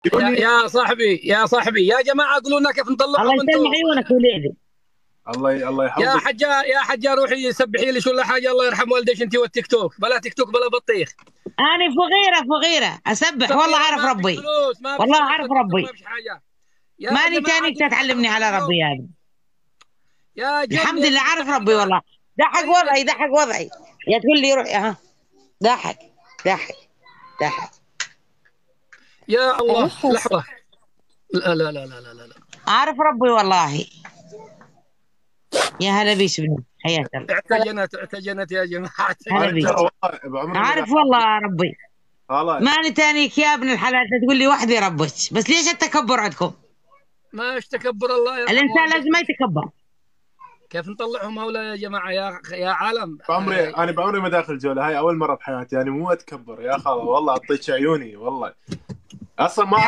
يا صاحبي يا جماعه قولوا لنا كيف الله نطلعهم انتم. يسمع عيونك وليدي. الله يا يحفظك. حجه روحي سبحي لي شو ولا حاجه، الله يرحم والديك انت والتيك توك، بلا تيك توك بلا بطيخ. انا فقيره اسبح والله اعرف ما فيش ربي. فلوس، ما فيش والله فلوس، اعرف لا تيك توك ما ربي. فيش حاجه. يا ماني جماعه تانيك قولوا لنا تعلمني على اليوم. ربي هذا. يا جن الحمد يا لله جن عارف ربي والله. ضحك طيب وضعي ضحك وضعي. يا تقول لي روح ها. ضحك ضحك ضحك. يا الله عرفتها لحظه. لا لا لا لا لا لا. عارف ربي والله. يا هلا بيش بني حياك الله. اعتجنت يا جماعه هلا انا بيش. ترى والله بعمري ما عارف والله ربي. خلاص. ماني تانيك يا ابن الحلال تقول لي وحدي ربك، بس ليش التكبر عندكم؟ ما ايش تكبر، الله يرحم الانسان والديك. لازم ما يتكبر. كيف نطلعهم هؤلاء يا جماعه يا عالم. بعمري ما داخل جوله، هاي اول مره بحياتي يعني، مو اتكبر يا خاله والله، اعطيك عيوني والله اصلا ما